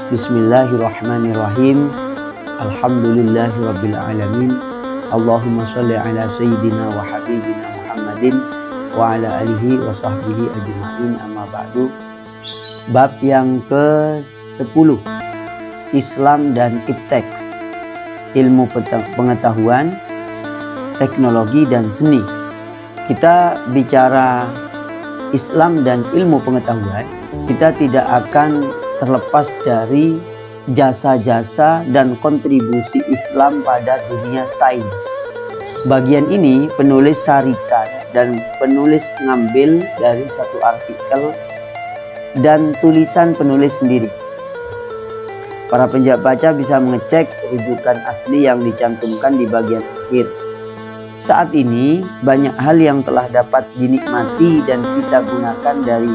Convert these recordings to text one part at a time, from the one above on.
Bismillahirrahmanirrahim. Alhamdulillahirabbil alamin. Allahumma shalli ala sayyidina wa habibina Muhammadin wa ala alihi wa sahbihi ajma'in, amma ba'du. Bab yang ke-10, Islam dan iptek, ilmu pengetahuan, teknologi dan seni. Kita bicara Islam dan ilmu pengetahuan, kita tidak akan terlepas dari jasa-jasa dan kontribusi Islam pada dunia sains. Bagian ini penulis sarikan dan penulis mengambil dari satu artikel dan tulisan penulis sendiri. Para penbaca bisa mengecek rujukan asli yang dicantumkan di bagian akhir. Saat ini banyak hal yang telah dapat dinikmati dan kita gunakan dari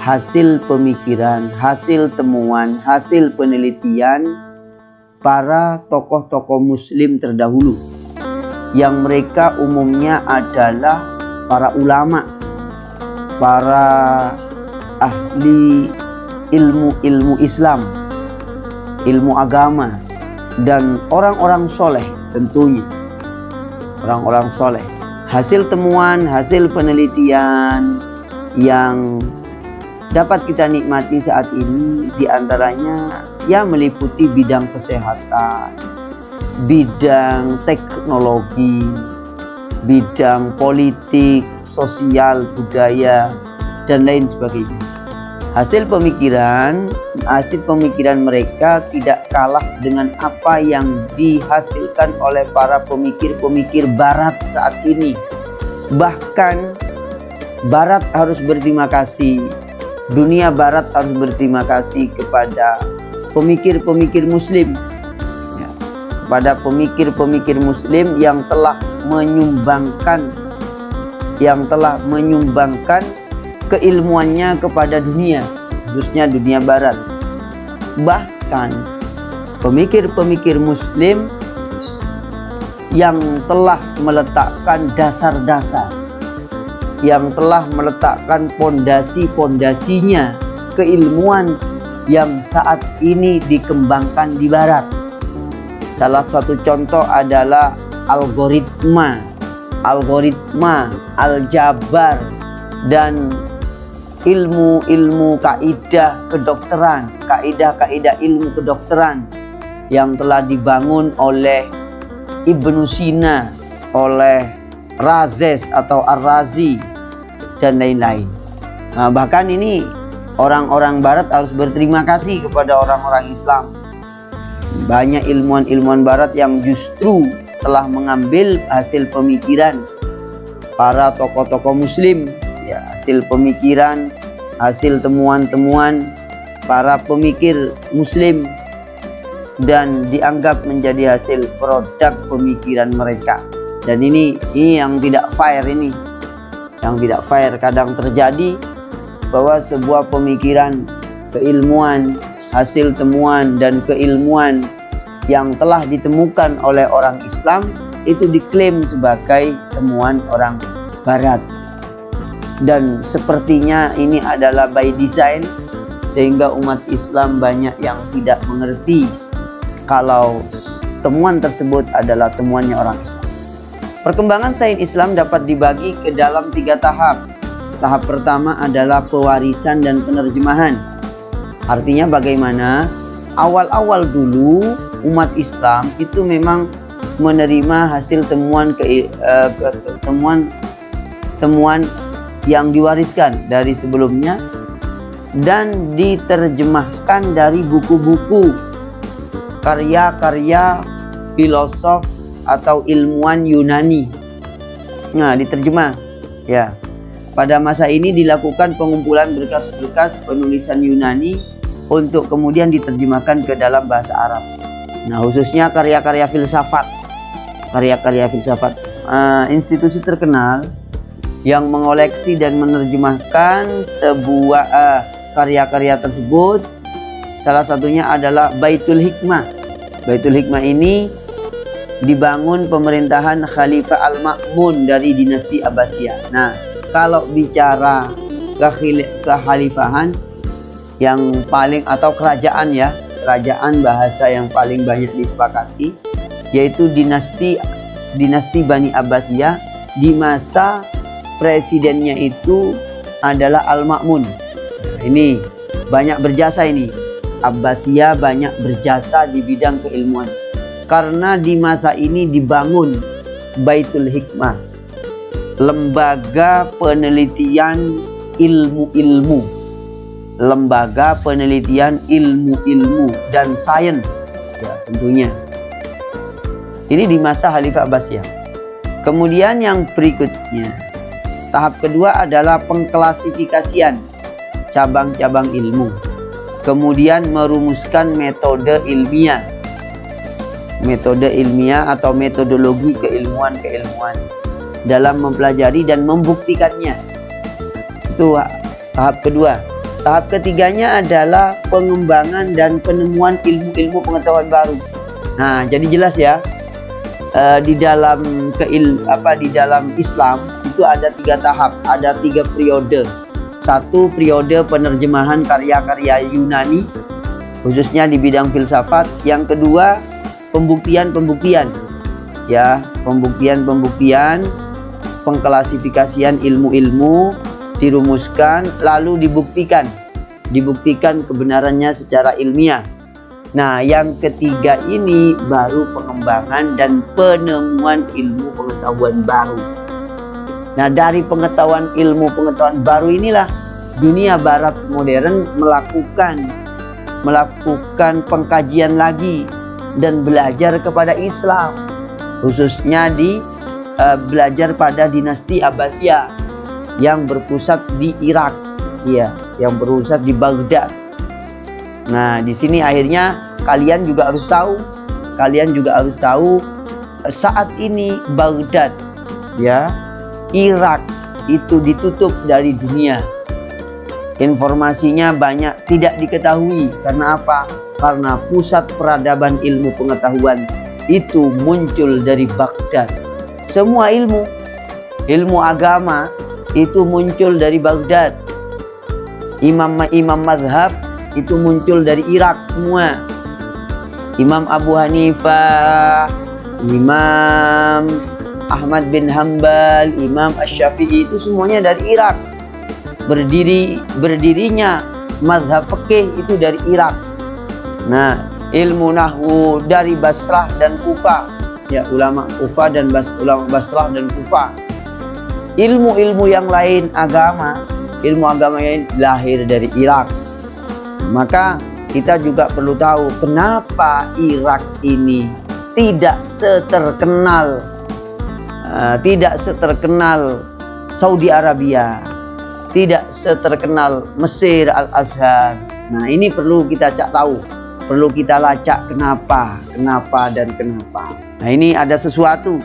hasil pemikiran, hasil temuan, hasil penelitian para tokoh-tokoh muslim terdahulu, yang mereka umumnya adalah para ulama, para ahli ilmu Islam, ilmu agama, dan orang-orang soleh tentunya. Orang-orang soleh. Hasil temuan, hasil penelitian yang dapat kita nikmati saat ini diantaranya meliputi bidang kesehatan, bidang teknologi, bidang politik, sosial, budaya, dan lain sebagainya. Hasil pemikiran mereka tidak kalah dengan apa yang dihasilkan oleh para pemikir-pemikir barat saat ini. Bahkan barat harus berterima kasih, dunia barat harus berterima kasih kepada pemikir-pemikir muslim, kepada pemikir-pemikir muslim yang telah menyumbangkan keilmuannya kepada dunia, khususnya dunia barat. Bahkan pemikir-pemikir muslim yang telah meletakkan dasar-dasar, yang telah meletakkan pondasi-pondasinya keilmuan yang saat ini dikembangkan di barat. Salah satu contoh adalah algoritma, aljabar, dan ilmu kaidah kedokteran, kaidah ilmu kedokteran yang telah dibangun oleh Ibnu Sina, oleh Razes atau Ar-Razi, dan lain-lain. Nah, bahkan ini orang-orang barat harus berterima kasih kepada orang-orang Islam. Banyak ilmuwan-ilmuwan barat yang justru telah mengambil hasil pemikiran para tokoh-tokoh muslim, hasil pemikiran, hasil temuan-temuan para pemikir muslim, dan dianggap menjadi hasil produk pemikiran mereka. Dan ini yang tidak fair, kadang terjadi bahwa sebuah pemikiran, keilmuan, hasil temuan dan keilmuan yang telah ditemukan oleh orang Islam itu diklaim sebagai temuan orang barat. Dan sepertinya ini adalah by design, sehingga umat Islam banyak yang tidak mengerti kalau temuan tersebut adalah temuannya orang Islam. Perkembangan sains Islam dapat dibagi ke dalam 3 tahap. Tahap pertama adalah pewarisan dan penerjemahan. Artinya bagaimana? Awal-awal dulu umat Islam itu memang menerima hasil temuan yang diwariskan dari sebelumnya dan diterjemahkan dari buku-buku karya-karya filosof atau ilmuwan Yunani. Nah, diterjemah. Pada masa ini dilakukan pengumpulan berkas-berkas penulisan Yunani untuk kemudian diterjemahkan ke dalam bahasa Arab. Nah, khususnya karya-karya filsafat. Institusi terkenal yang mengoleksi dan menerjemahkan sebuah karya-karya tersebut, salah satunya adalah Baitul Hikmah. Baitul Hikmah ini dibangun pemerintahan Khalifah Al-Ma'mun dari dinasti Abbasiyah. Nah, kalau bicara kekhalifahan yang paling atau kerajaan kerajaan bahasa yang paling banyak disepakati, yaitu dinasti Bani Abbasiyah, di masa presidennya itu adalah Al-Ma'mun. Nah, ini banyak berjasa ini. Abbasiyah banyak berjasa di bidang keilmuan. Karena di masa ini dibangun Baitul Hikmah, lembaga penelitian ilmu-ilmu, lembaga penelitian ilmu-ilmu dan sains, ya tentunya. Ini di masa Khalifah Abbasiyah. Kemudian yang berikutnya, tahap kedua adalah pengklasifikasian cabang-cabang ilmu. Kemudian merumuskan metode ilmiah atau metodologi keilmuan dalam mempelajari dan membuktikannya. Itu tahap kedua. Tahap ketiganya adalah pengembangan dan penemuan ilmu-ilmu pengetahuan baru. Nah, jadi jelas ya, di dalam Islam itu ada 3 tahap, ada 3 periode. Satu, periode penerjemahan karya-karya Yunani, khususnya di bidang filsafat. Yang kedua, pembuktian, ya, pembuktian, pengklasifikasian ilmu-ilmu, dirumuskan, lalu dibuktikan kebenarannya secara ilmiah. Nah, yang ketiga ini baru pengembangan dan penemuan ilmu pengetahuan baru. Nah, dari ilmu pengetahuan baru inilah dunia barat modern melakukan pengkajian lagi dan belajar kepada Islam, khususnya belajar pada dinasti Abbasiyah yang berpusat di Irak, ya, yang berpusat di Baghdad. Nah, di sini akhirnya kalian juga harus tahu saat ini Baghdad, ya, Irak itu ditutup dari dunia. Informasinya banyak tidak diketahui. Karena apa? Karena pusat peradaban ilmu pengetahuan itu muncul dari Baghdad. Semua ilmu agama itu muncul dari Baghdad. Imam mazhab itu muncul dari Irak semua. Imam Abu Hanifah, Imam Ahmad bin Hanbal, Imam Asy-Syafi'i itu semuanya dari Irak. Berdirinya mazhab fikih itu dari Irak. Nah, ilmu nahwu dari Basrah dan Kufah, ya, ulama Kufah dan ulama Basrah dan Kufah. Ilmu-ilmu yang lain ilmu agama yang lahir dari Irak. Maka kita juga perlu tahu kenapa Irak ini tidak seterkenal Saudi Arabia, tidak seterkenal Mesir Al-Azhar. Nah, ini perlu kita perlu kita lacak kenapa. Nah, ini ada sesuatu.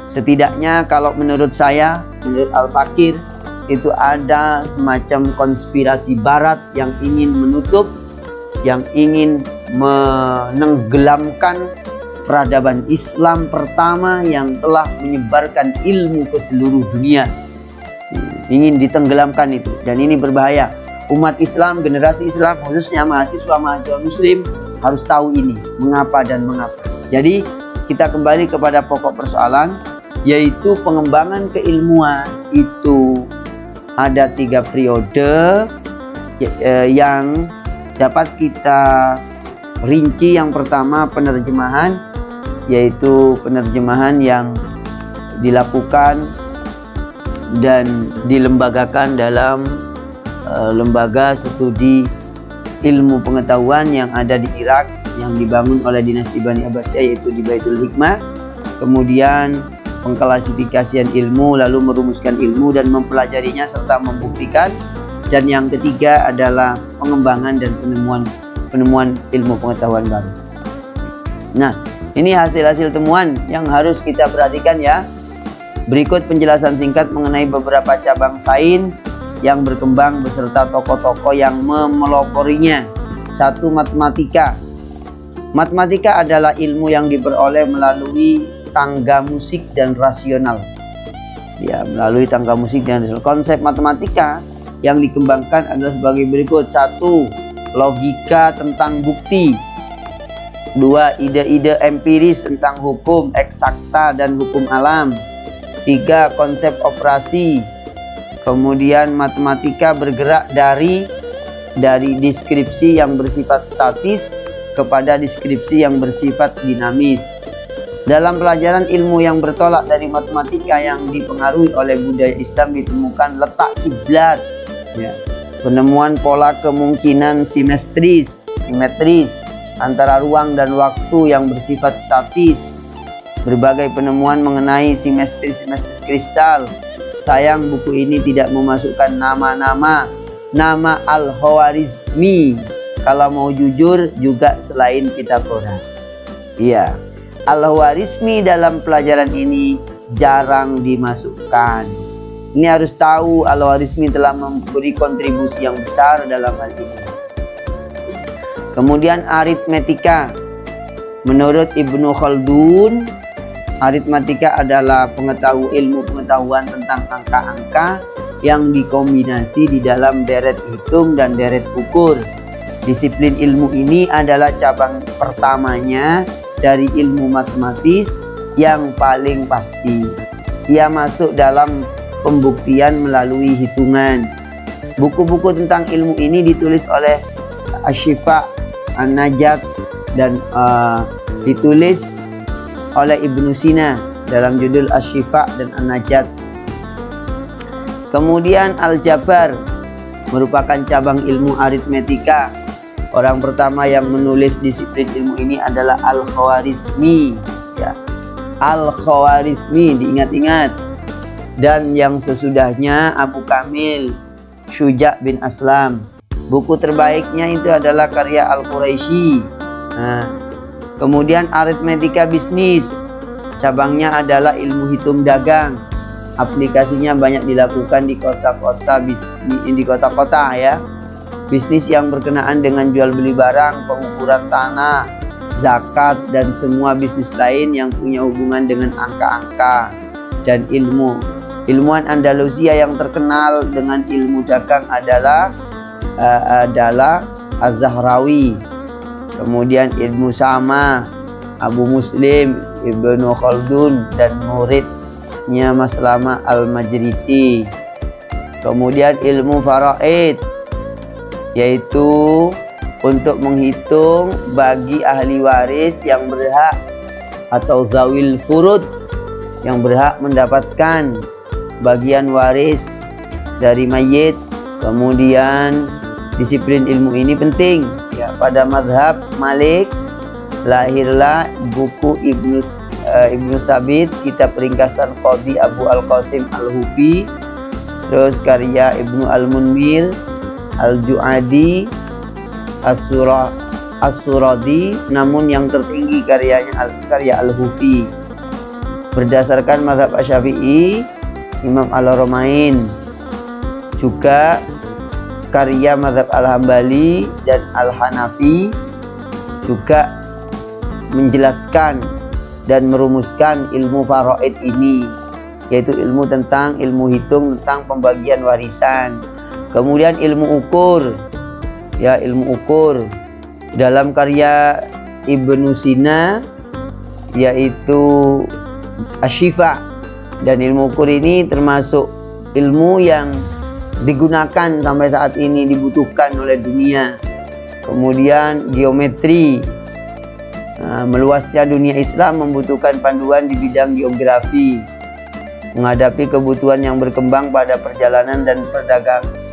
Setidaknya kalau menurut saya, menurut Al-Fakir, itu ada semacam konspirasi barat yang ingin menutup, yang ingin menenggelamkan peradaban Islam pertama yang telah menyebarkan ilmu ke seluruh dunia. Ingin ditenggelamkan itu, dan ini berbahaya. Umat Islam, generasi Islam, khususnya mahasiswa muslim harus tahu ini, mengapa. Jadi kita kembali kepada pokok persoalan, yaitu pengembangan keilmuan itu ada 3 periode yang dapat kita rinci. Yang pertama, penerjemahan, yaitu penerjemahan yang dilakukan dan dilembagakan dalam lembaga studi ilmu pengetahuan yang ada di Irak, yang dibangun oleh dinasti Bani Abbasiyah, yaitu di Baitul Hikmah. Kemudian pengklasifikasian ilmu, lalu merumuskan ilmu dan mempelajarinya serta membuktikan. Dan yang ketiga adalah pengembangan dan penemuan ilmu pengetahuan baru. Nah, ini hasil-hasil temuan yang harus kita perhatikan, ya. Berikut penjelasan singkat mengenai beberapa cabang sains yang berkembang beserta tokoh-tokoh yang memeloporinya. 1. Matematika. Matematika adalah ilmu yang diperoleh melalui tangga musik dan rasional. Ya, melalui tangga musik dan rasional. Konsep matematika yang dikembangkan adalah sebagai berikut. 1. logika tentang bukti. 2. Ide-ide empiris tentang hukum eksakta dan hukum alam. 3. Konsep operasi. Kemudian matematika bergerak dari deskripsi yang bersifat statis kepada deskripsi yang bersifat dinamis. Dalam pelajaran ilmu yang bertolak dari matematika yang dipengaruhi oleh budaya Islam ditemukan letak kiblat, ya, penemuan pola kemungkinan simetris antara ruang dan waktu yang bersifat statis, berbagai penemuan mengenai simetris kristal. Sayang buku ini tidak memasukkan nama Al-Khwarizmi. Kalau mau jujur juga selain Pythagoras. Iya, Al-Khwarizmi dalam pelajaran ini jarang dimasukkan. Ini harus tahu Al-Khwarizmi telah memberi kontribusi yang besar dalam hal ini. Kemudian aritmetika. Menurut Ibnu Khaldun, aritmetika adalah ilmu pengetahuan tentang angka-angka yang dikombinasi di dalam deret hitung dan deret ukur. Disiplin ilmu ini adalah cabang pertamanya dari ilmu matematis yang paling pasti. Ia masuk dalam pembuktian melalui hitungan. Buku-buku tentang ilmu ini ditulis oleh Asy-Syifa, An-Najat, dan ditulis oleh Ibnu Sina dalam judul Asy-Syifa dan An-Najat. Kemudian Al-Jabar merupakan cabang ilmu aritmetika. Orang pertama yang menulis disiplin ilmu ini adalah Al-Khwarizmi, ya. Al-Khwarizmi diingat-ingat. Dan yang sesudahnya Abu Kamil Syuja' bin Aslam. Buku terbaiknya itu adalah karya Al-Quraisy. Kemudian aritmetika bisnis, cabangnya adalah ilmu hitung dagang. Aplikasinya banyak dilakukan di kota-kota ya. Bisnis yang berkenaan dengan jual beli barang, pengukuran tanah, zakat, dan semua bisnis lain yang punya hubungan dengan angka-angka dan ilmu. Ilmuwan Andalusia yang terkenal dengan ilmu dagang adalah Az-Zahrawi. Kemudian ilmu sama Abu Muslim, Ibnu Khaldun, dan muridnya Maslama Al-Majriti. Kemudian ilmu faraid, yaitu untuk menghitung bagi ahli waris yang berhak atau zawil furud yang berhak mendapatkan bagian waris dari mayit. Kemudian disiplin ilmu ini penting, ya. Pada mazhab Malik lahirlah buku Ibnu Sabit, kitab ringkasan Qadhi Abu Al-Qasim Al-Hufi, terus karya Ibnu Al-Munmir, Al-Ju'adi, As-Suradi, namun yang tertinggi karya Al-Hufi. Berdasarkan mazhab Asy-Syafi'i, Imam Al-Romain. Juga karya mazhab Al-Hambali dan Al-Hanafi juga menjelaskan dan merumuskan ilmu faraid ini, yaitu ilmu hitung tentang pembagian warisan. Kemudian ilmu ukur, ya, ilmu ukur dalam karya Ibnu Sina, yaitu Asy-Syifa. Dan ilmu ukur ini termasuk ilmu yang digunakan sampai saat ini, dibutuhkan oleh dunia. Kemudian geometri. Meluasnya dunia Islam membutuhkan panduan di bidang geografi. Menghadapi kebutuhan yang berkembang pada perjalanan dan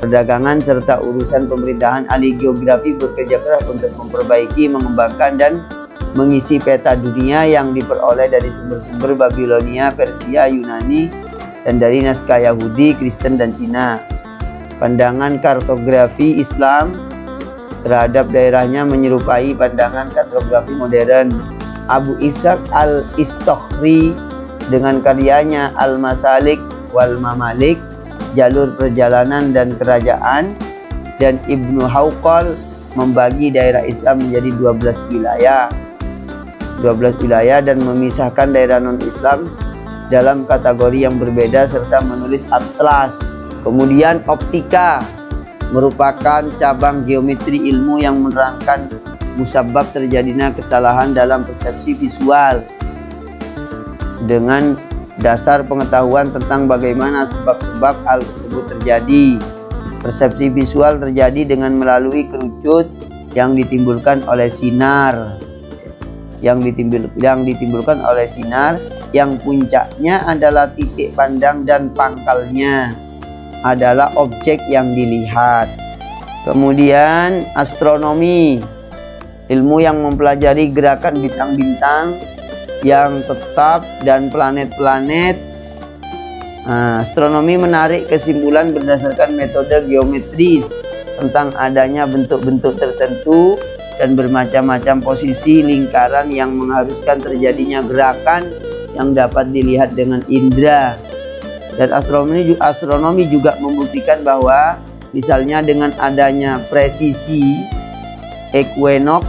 perdagangan serta urusan pemerintahan, ahli geografi bekerja keras untuk memperbaiki, mengembangkan, dan mengisi peta dunia yang diperoleh dari sumber-sumber Babilonia, Persia, Yunani, dan dari naskah Yahudi, Kristen, dan Cina. Pandangan kartografi Islam terhadap daerahnya menyerupai pandangan kartografi modern. Abu Ishaq Al-Istokhri dengan karyanya Al-Masalik wal Mamalik, jalur perjalanan dan kerajaan, dan Ibnu Hawqal membagi daerah Islam menjadi 12 wilayah dan memisahkan daerah non-Islam dalam kategori yang berbeda serta menulis atlas. Kemudian optika merupakan cabang geometri ilmu yang menerangkan musabab terjadinya kesalahan dalam persepsi visual dengan dasar pengetahuan tentang bagaimana sebab-sebab hal tersebut terjadi. Persepsi visual terjadi dengan melalui kerucut yang ditimbulkan oleh sinar, yang ditimbulkan oleh sinar yang puncaknya adalah titik pandang dan pangkalnya adalah objek yang dilihat. Kemudian astronomi, ilmu yang mempelajari gerakan bintang-bintang yang tetap dan planet-planet. Astronomi menarik kesimpulan berdasarkan metode geometris tentang adanya bentuk-bentuk tertentu dan bermacam-macam posisi lingkaran yang mengharuskan terjadinya gerakan yang dapat dilihat dengan indera. Dan astronomi juga membuktikan bahwa misalnya dengan adanya presisi ekuinok,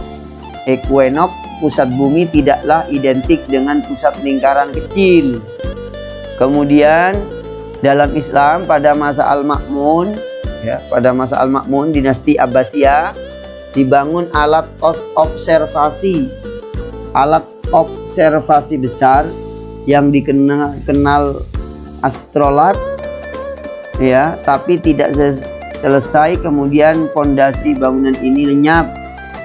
pusat bumi tidaklah identik dengan pusat lingkaran kecil. Kemudian dalam Islam pada masa Al-Ma'mun, pada masa Al-Ma'mun dinasti Abbasiyah, dibangun alat observasi besar yang dikenal astrolabe, tapi tidak selesai. Kemudian pondasi bangunan ini lenyap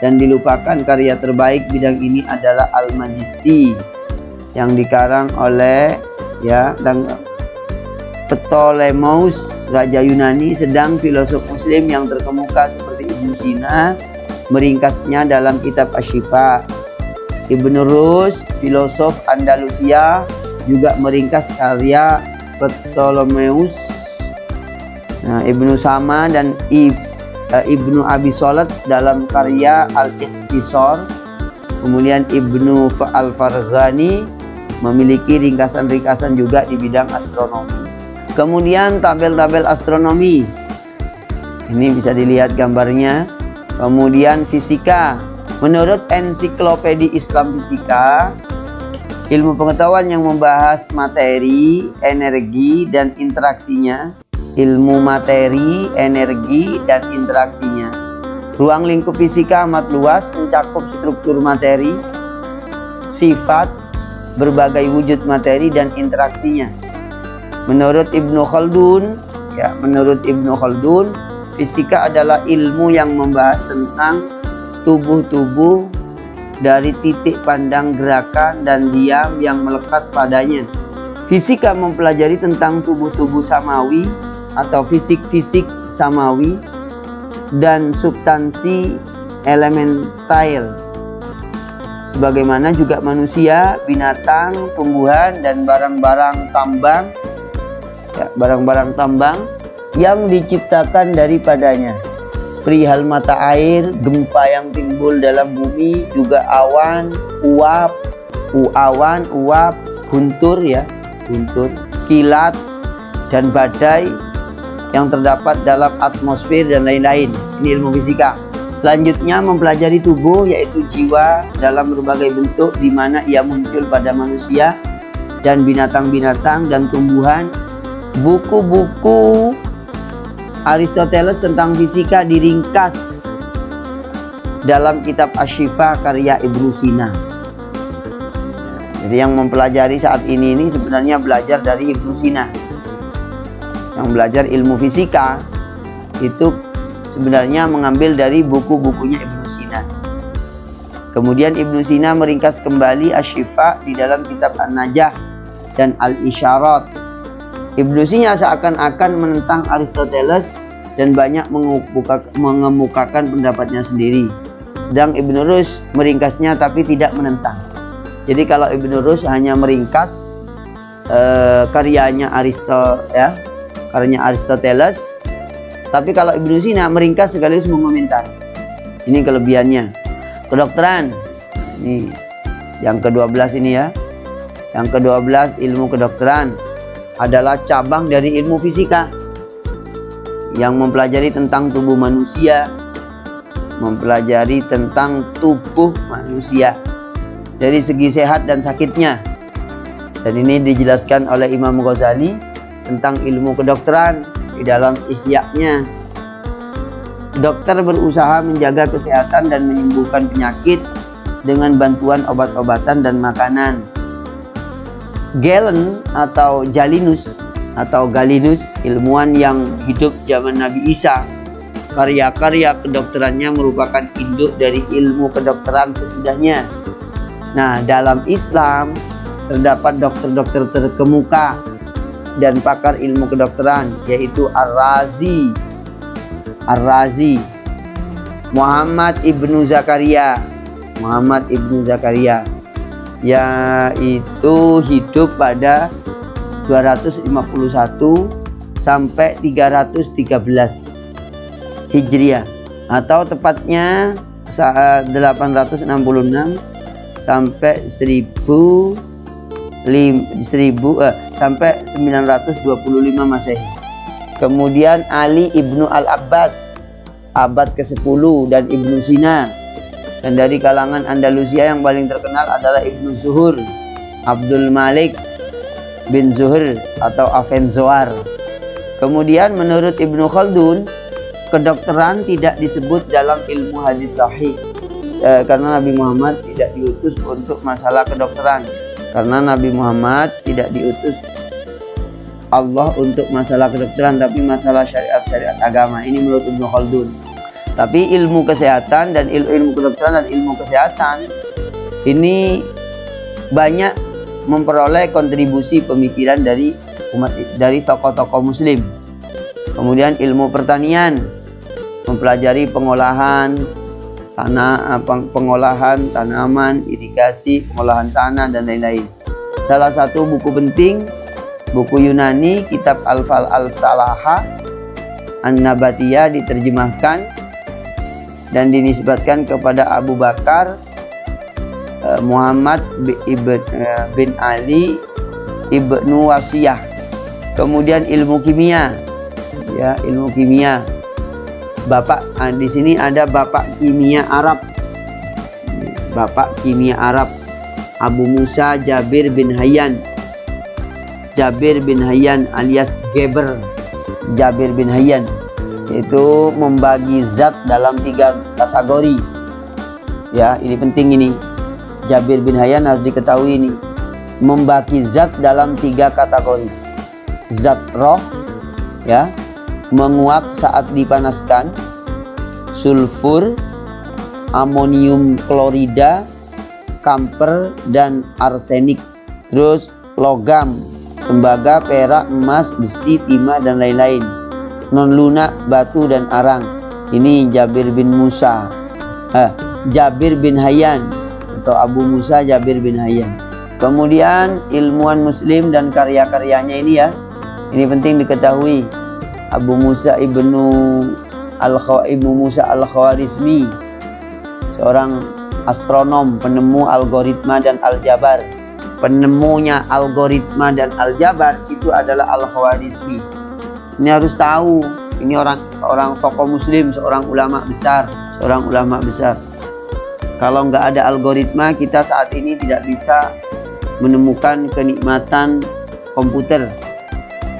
dan dilupakan. Karya terbaik bidang ini adalah Al-Majisti yang dikarang oleh dan Ptolemeus, raja Yunani. Sedang filosof muslim yang terkemuka seperti Ibnu Sina meringkasnya dalam kitab Asy-Syifa. Ibnu Rushd, filosof Andalusia, juga meringkas karya Ptolemeus. Ibnu Sama dan Ibnu Abi Solat dalam karya Al-Ikhtisar. Kemudian Ibnu Al-Farghani memiliki ringkasan-ringkasan juga di bidang astronomi. Kemudian tabel-tabel astronomi, ini bisa dilihat gambarnya. Kemudian fisika, menurut ensiklopedia Islam Fisika, ilmu pengetahuan yang membahas materi, energi, dan interaksinya. Ilmu materi, energi, dan interaksinya. Ruang lingkup fisika amat luas, mencakup struktur materi, sifat, berbagai wujud materi, dan interaksinya. Menurut Ibnu Khaldun, fisika adalah ilmu yang membahas tentang tubuh-tubuh dari titik pandang gerakan dan diam yang melekat padanya. Fisika mempelajari tentang tubuh-tubuh samawi atau fisik-fisik samawi dan substansi elemental, sebagaimana juga manusia, binatang, tumbuhan, dan barang-barang tambang yang diciptakan daripadanya. Perihal mata air, gempa yang timbul dalam bumi, juga awan, uap, guntur, kilat, dan badai yang terdapat dalam atmosfer dan lain-lain. Ini ilmu fisika. Selanjutnya mempelajari tubuh, yaitu jiwa dalam berbagai bentuk, di mana ia muncul pada manusia dan binatang-binatang dan tumbuhan. Buku-buku Aristoteles tentang fisika diringkas dalam kitab Asy-Syifa karya Ibnu Sina. Jadi yang mempelajari saat ini sebenarnya belajar dari Ibnu Sina. Yang belajar ilmu fisika itu sebenarnya mengambil dari buku-bukunya Ibnu Sina. Kemudian Ibnu Sina meringkas kembali Asy-Syifa di dalam kitab An-Najah dan Al-Isyarat. Ibnu Sina seakan-akan menentang Aristoteles dan banyak mengemukakan pendapatnya sendiri. Sedang Ibnu Rushd meringkasnya tapi tidak menentang. Jadi kalau Ibnu Rushd hanya meringkas karyanya Aristoteles, tapi kalau Ibnu Sina meringkas sekaligus mengomentari. Ini kelebihannya. Kedokteran, ini yang ke-12 ini ya. Yang ke-12 ilmu kedokteran adalah cabang dari ilmu fisika yang mempelajari tentang tubuh manusia, dari segi sehat dan sakitnya. Dan ini dijelaskan oleh Imam Ghazali tentang ilmu kedokteran di dalam Ihya-nya. Dokter berusaha menjaga kesehatan dan menyembuhkan penyakit dengan bantuan obat-obatan dan makanan. Galen atau Galenus, ilmuwan yang hidup zaman Nabi Isa, karya-karya kedokterannya merupakan induk dari ilmu kedokteran sesudahnya. Nah, dalam Islam terdapat dokter-dokter terkemuka dan pakar ilmu kedokteran, yaitu Ar-Razi, Muhammad Ibnu Zakaria, yaitu hidup pada 251 sampai 313 Hijriah, atau tepatnya 866 sampai 925 Masehi. Kemudian Ali Ibnu Al-Abbas, abad ke-10, dan Ibnu Sina. Dan dari kalangan Andalusia yang paling terkenal adalah Ibnu Zuhur, Abdul Malik bin Zuhur atau Avenzoar. Kemudian menurut Ibnu Khaldun, kedokteran tidak disebut dalam ilmu hadis sahih karena Nabi Muhammad tidak diutus untuk masalah kedokteran. Karena Nabi Muhammad tidak diutus Allah untuk masalah kedokteran, tapi masalah syariat-syariat agama. Ini menurut Ibnu Khaldun. Tapi ilmu kesehatan dan ilmu kedokteran dan ilmu kesehatan ini banyak memperoleh kontribusi pemikiran dari tokoh-tokoh Muslim. Kemudian ilmu pertanian, mempelajari pengolahan tanaman, irigasi, pengolahan tanah, dan lain-lain. Salah satu buku penting, buku Yunani, kitab Al-Falaha An-Nabatiyah, diterjemahkan dan dinisbatkan kepada Abu Bakar Muhammad bin Ali Ibnu Wasiyah. Kemudian ilmu kimia, ilmu kimia. Di sini ada Bapak Kimia Arab. Abu Musa Jabir bin Hayyan alias Geber Jabir bin Hayyan, itu membagi zat dalam 3 kategori. Ya, ini penting ini. Jabir bin Hayyan harus diketahui ini. Membagi zat dalam 3 kategori. Zat roh, menguap saat dipanaskan, sulfur, amonium klorida, kamper, dan arsenik. Terus logam, tembaga, perak, emas, besi, timah, dan lain-lain. Non lunak, batu, dan arang. Ini Jabir bin Hayyan atau Abu Musa Jabir bin Hayyan. Kemudian ilmuwan Muslim dan karya-karyanya ini ini penting diketahui. Abu Musa Ibnu Musa Al-Khawarizmi, seorang astronom, penemu algoritma dan aljabar. Penemunya algoritma dan aljabar itu adalah Al-Khawarizmi. Ini harus tahu. Ini orang tokoh Muslim, seorang ulama besar. Kalau nggak ada algoritma, kita saat ini tidak bisa menemukan kenikmatan komputer,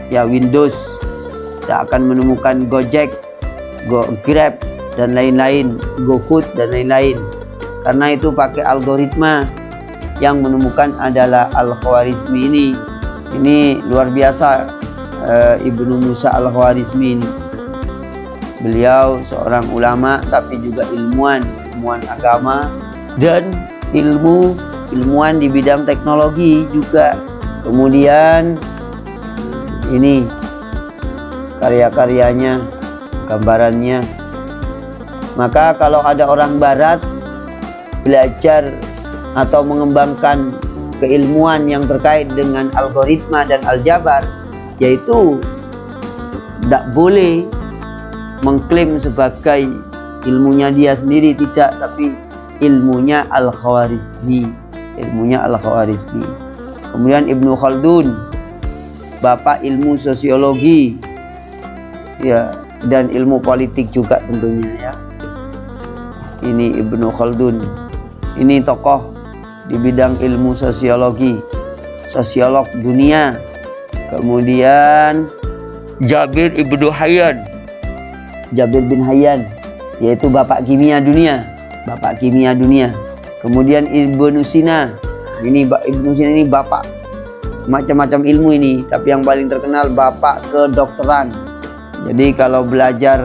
Windows. Tidak akan menemukan Gojek, Grab, dan lain-lain, GoFood, dan lain-lain. Karena itu pakai algoritma. Yang menemukan adalah Al-Khawarizmi ini. Ini luar biasa, Ibnu Musa Al-Khawarizmi ini. Beliau seorang ulama, tapi juga ilmuwan agama, dan ilmuwan di bidang teknologi juga. Kemudian ini karya-karyanya, gambarannya. Maka kalau ada orang barat belajar atau mengembangkan keilmuan yang terkait dengan algoritma dan aljabar, yaitu tidak boleh mengklaim sebagai ilmunya dia sendiri, tidak, tapi ilmunya Al-Khawarizmi. Kemudian Ibnu Khaldun, bapak ilmu sosiologi, dan ilmu politik juga tentunya. Ini Ibnu Khaldun, ini tokoh di bidang ilmu sosiologi, sosiolog dunia. Kemudian Jabir bin Hayyan, yaitu bapak kimia dunia. Bapak kimia dunia. Kemudian Ibnu Sina. Ini Ibnu Sina ini bapak macam-macam ilmu ini, tapi yang paling terkenal bapak kedokteran. Jadi kalau belajar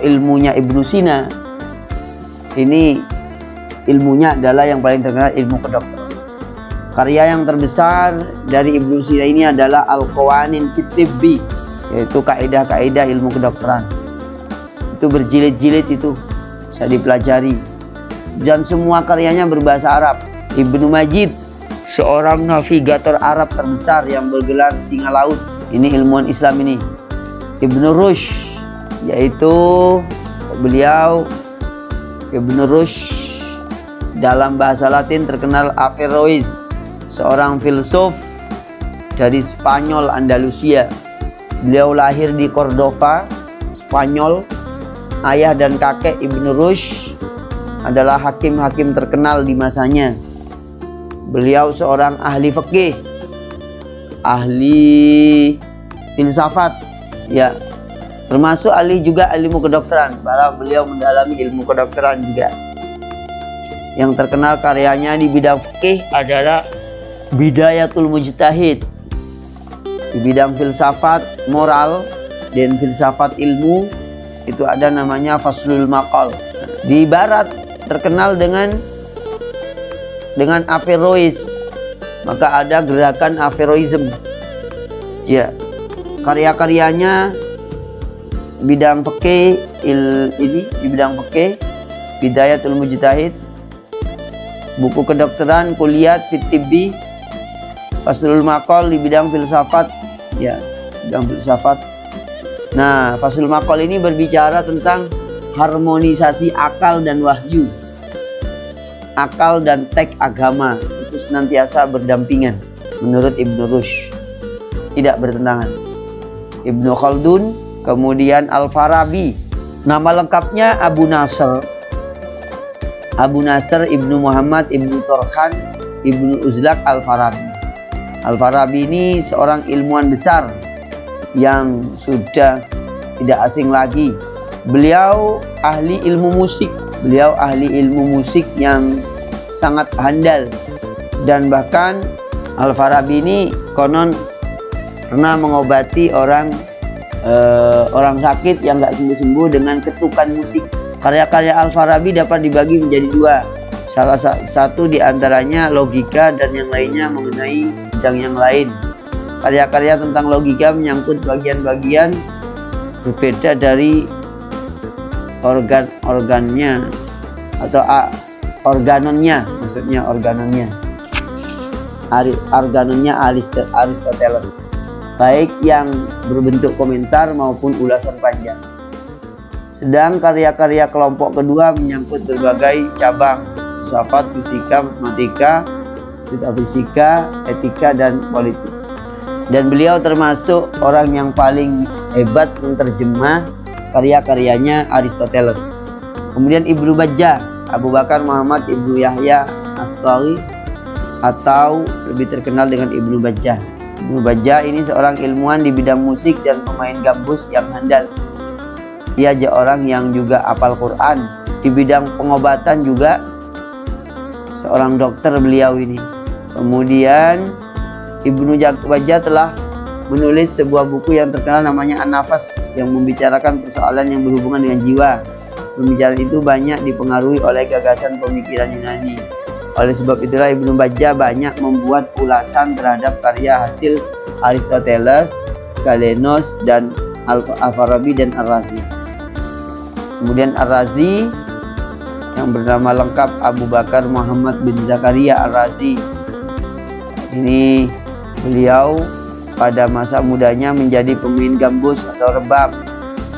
ilmunya Ibnu Sina, ini ilmunya adalah yang paling terkenal ilmu kedokteran. Karya yang terbesar dari Ibnu Sina ini adalah Al-Qawanin fit Tibbi, yaitu kaidah-kaidah ilmu kedokteran. Itu berjilid-jilid, itu bisa dipelajari, dan semua karyanya berbahasa Arab. Ibnu Majid, seorang navigator Arab terbesar yang bergelar singa laut, ini ilmuwan Islam ini. Ibnu Rushd, yaitu beliau Ibnu Rushd dalam bahasa Latin terkenal Averroes, seorang filsuf dari Spanyol Andalusia. Beliau lahir di Cordova, Spanyol. Ayah dan kakek Ibnu Rushd adalah hakim-hakim terkenal di masanya. Beliau seorang ahli fikih, ahli filsafat, ya, termasuk ahli juga ilmu kedokteran. Bahwa beliau mendalami ilmu kedokteran juga. Yang terkenal karyanya di bidang fikih adalah Bidayatul Mujtahid. Di bidang filsafat moral dan filsafat ilmu itu ada namanya Faslul Maqal. Di barat terkenal dengan Averroes, maka ada gerakan Averroism. Ya, karya-karyanya bidang fikih ini di bidang fikih Bidayatul Mujtahid, buku kedokteran Kulliyat fit Tibbi, Faslul Maqal di bidang filsafat, ya, bidang filsafat. Nah, Faslul Maqal ini berbicara tentang harmonisasi akal dan wahyu. Akal dan teks agama itu senantiasa berdampingan menurut Ibnu Rushd, tidak bertentangan. Ibnu Khaldun, kemudian Al-Farabi. Nama lengkapnya Abu Nasr Ibnu Muhammad Ibnu Torkhan Ibnu Uzlak Al-Farabi. Al-Farabi ini seorang ilmuwan besar yang sudah tidak asing lagi. Beliau ahli ilmu musik. Beliau ahli ilmu musik yang sangat handal. Dan bahkan Al-Farabi ini konon pernah mengobati orang sakit yang nggak sembuh-sembuh dengan ketukan musik. Karya-karya Al-Farabi dapat dibagi menjadi dua. Salah satu diantaranya logika dan yang lainnya mengenai bidang yang lain. Karya-karya tentang logika menyangkut bagian-bagian berbeda dari organnya atau organonnya, maksudnya organonnya Aristoteles, baik yang berbentuk komentar maupun ulasan panjang. Sedang karya-karya kelompok kedua menyangkut berbagai cabang, filsafat, fisika, matematika, metafisika, etika, dan politik. Dan beliau termasuk orang yang paling hebat menerjemah karya-karyanya Aristoteles. Kemudian Ibnu Bajjah, Abu Bakar Muhammad Ibnu Yahya As-Saghi, atau lebih terkenal dengan Ibnu Bajjah. Ibnu Bajjah ini seorang ilmuwan di bidang musik dan pemain gambus yang handal. Ia orang yang juga hafal Quran. Di bidang pengobatan juga seorang dokter beliau ini. Kemudian Ibnu Bajjah telah menulis sebuah buku yang terkenal namanya An-Nafas, yang membicarakan persoalan yang berhubungan dengan jiwa. Pembicaraan itu banyak dipengaruhi oleh gagasan pemikiran Yunani. Oleh sebab itulah Ibnu Bajjah banyak membuat ulasan terhadap karya hasil Aristoteles, Galenos, dan Al-Farabi dan Ar-Razi. Kemudian Ar-Razi yang bernama lengkap Abu Bakar Muhammad bin Zakaria Ar-Razi. Ini beliau pada masa mudanya menjadi pemain gambus atau rebab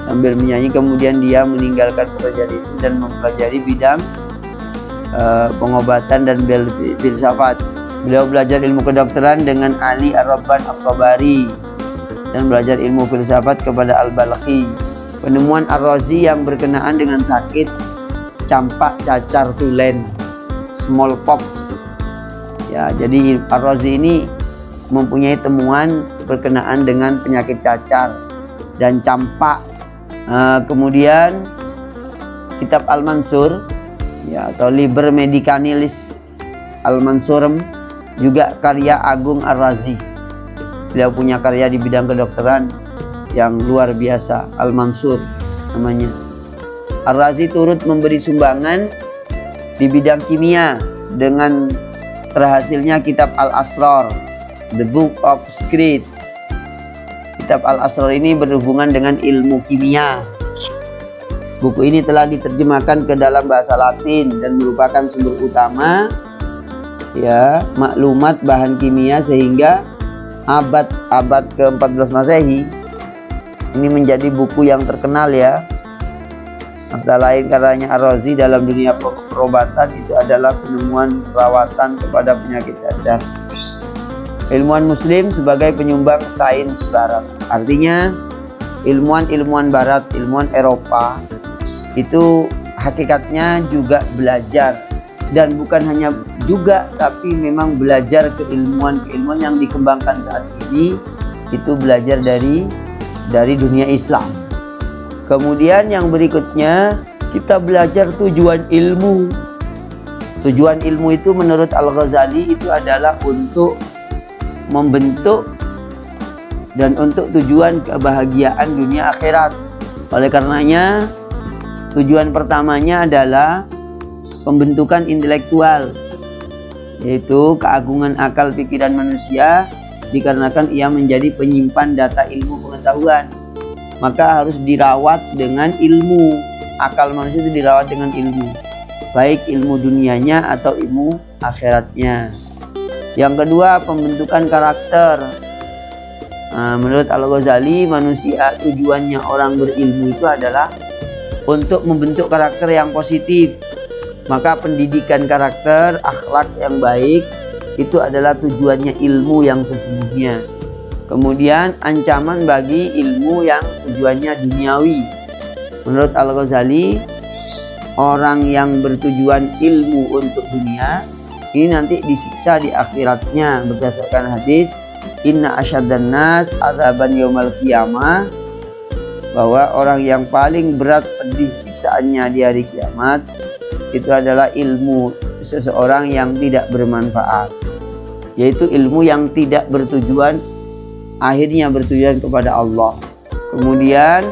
sambil menyanyi. Kemudian dia meninggalkan pekerjaan itu dan mempelajari bidang pengobatan dan filsafat. Beliau belajar ilmu kedokteran dengan Ali Ar-Rabban At-Tabari dan belajar ilmu filsafat kepada Al-Balkhi. Penemuan Ar-Razi yang berkenaan dengan sakit campak cacar tulen, smallpox. Ya, jadi Ar-Razi ini mempunyai temuan berkenaan dengan penyakit cacar dan campak. Kemudian kitab Al-Mansur ya, atau Liber Medicanalis Al-Mansurem, juga karya Agung Ar-Razi. Beliau punya karya di bidang kedokteran yang luar biasa, Al-Mansur namanya. Ar-Razi turut memberi sumbangan di bidang kimia dengan terhasilnya kitab Al-Asrar, The Book of Secrets. Kitab Al-Asrar ini berhubungan dengan ilmu kimia. Buku ini telah diterjemahkan ke dalam bahasa Latin dan merupakan sumber utama ya maklumat bahan kimia sehingga abad ke-14 Masehi ini menjadi buku yang terkenal ya. Antara lain karyanya Ar-Razi dalam dunia perobatan itu adalah penemuan perawatan kepada penyakit cacar. Ilmuwan Muslim sebagai penyumbang sains Barat, artinya ilmuwan Barat, ilmuwan Eropa itu hakikatnya juga belajar, dan bukan hanya juga tapi memang belajar keilmuan yang dikembangkan saat ini itu belajar dari dunia Islam. Kemudian yang berikutnya kita belajar tujuan ilmu. Tujuan ilmu itu menurut Al-Ghazali itu adalah untuk membentuk dan untuk tujuan kebahagiaan dunia akhirat. Oleh karenanya tujuan pertamanya adalah pembentukan intelektual, yaitu keagungan akal pikiran manusia dikarenakan ia menjadi penyimpan data ilmu pengetahuan. Maka harus dirawat dengan ilmu. Akal manusia itu dirawat dengan ilmu, baik ilmu dunianya atau ilmu akhiratnya. Yang kedua, pembentukan karakter. Menurut Al-Ghazali, manusia tujuannya orang berilmu itu adalah untuk membentuk karakter yang positif. Maka pendidikan karakter, akhlak yang baik itu adalah tujuannya ilmu yang sesungguhnya. Kemudian ancaman bagi ilmu yang tujuannya duniawi. Menurut Al-Ghazali, orang yang bertujuan ilmu untuk dunia ini nanti disiksa di akhiratnya berdasarkan hadis inna asyaddan nas adzaban yaumal qiyamah, bahwa orang yang paling berat pedih siksaannya di hari kiamat itu adalah ilmu seseorang yang tidak bermanfaat, yaitu ilmu yang tidak bertujuan, akhirnya bertujuan kepada Allah. Kemudian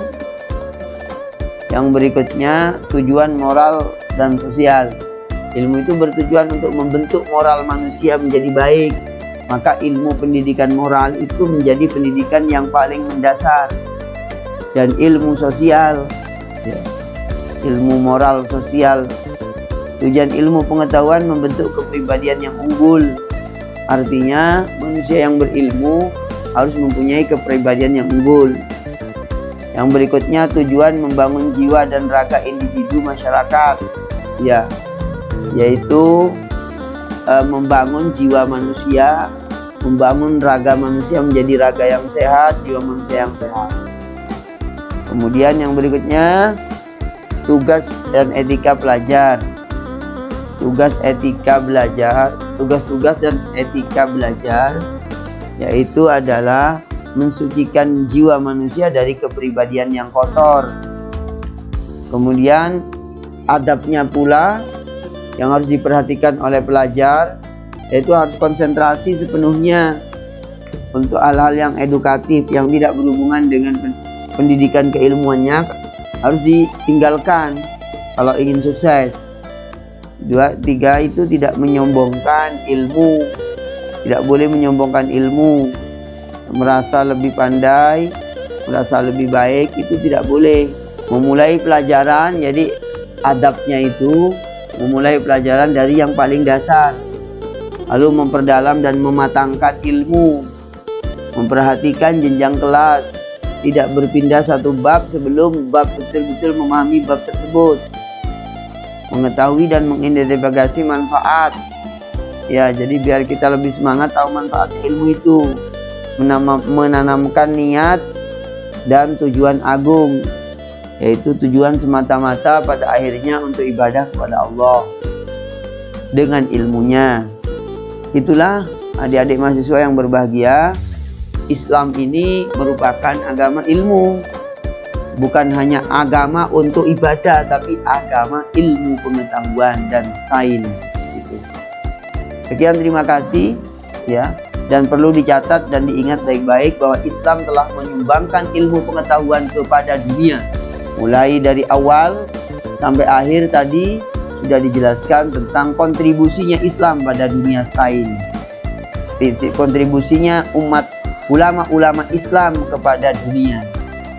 yang berikutnya tujuan moral dan sosial. Ilmu itu bertujuan untuk membentuk moral manusia menjadi baik. Maka ilmu pendidikan moral itu menjadi pendidikan yang paling mendasar. Dan ilmu sosial, ilmu moral sosial, tujuan ilmu pengetahuan membentuk kepribadian yang unggul. Artinya manusia yang berilmu harus mempunyai kepribadian yang unggul. Yang berikutnya tujuan membangun jiwa dan raga individu masyarakat, ya, yaitu membangun jiwa manusia, membangun raga manusia menjadi raga yang sehat, jiwa manusia yang sehat. Kemudian yang berikutnya tugas dan etika pelajar. Tugas dan etika belajar yaitu adalah mensucikan jiwa manusia dari kepribadian yang kotor. Kemudian adabnya pula yang harus diperhatikan oleh pelajar, yaitu harus konsentrasi sepenuhnya untuk hal-hal yang edukatif yang tidak berhubungan dengan pendidikan keilmuannya harus ditinggalkan kalau ingin sukses. 2, 3 itu tidak menyombongkan ilmu, tidak boleh menyombongkan ilmu, merasa lebih pandai, merasa lebih baik, itu tidak boleh. Memulai pelajaran, jadi adabnya itu memulai pelajaran dari yang paling dasar, lalu memperdalam dan mematangkan ilmu, memperhatikan jenjang kelas, tidak berpindah satu bab sebelum bab betul-betul memahami bab tersebut, mengetahui dan mengidentifikasi manfaat. Ya, jadi biar kita lebih semangat tahu manfaat ilmu itu, menanamkan niat dan tujuan agung, yaitu tujuan semata-mata pada akhirnya untuk ibadah kepada Allah dengan ilmunya. Itulah adik-adik mahasiswa yang berbahagia, Islam ini merupakan agama ilmu. bukan hanya agama untuk ibadah, tapi agama ilmu pengetahuan dan sains gitu. Sekian, terima kasih ya. Dan perlu dicatat dan diingat baik-baik bahwa Islam telah menyumbangkan ilmu pengetahuan kepada dunia. Mulai dari awal sampai akhir tadi sudah dijelaskan tentang kontribusinya Islam pada dunia sains. Kontribusinya ulama-ulama Islam kepada dunia.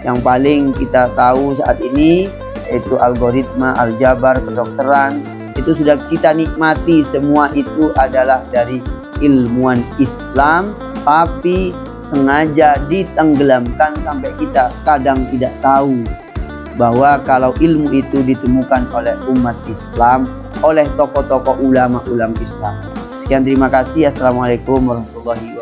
Yang paling kita tahu saat ini yaitu algoritma, aljabar, kedokteran. Itu sudah kita nikmati, semua itu adalah dari ilmuwan Islam, tapi sengaja ditenggelamkan sampai kita kadang tidak tahu bahwa kalau ilmu itu ditemukan oleh umat Islam, oleh tokoh-tokoh ulama-ulama Islam. Sekian, terima kasih. Assalamualaikum warahmatullahi wabarakatuh.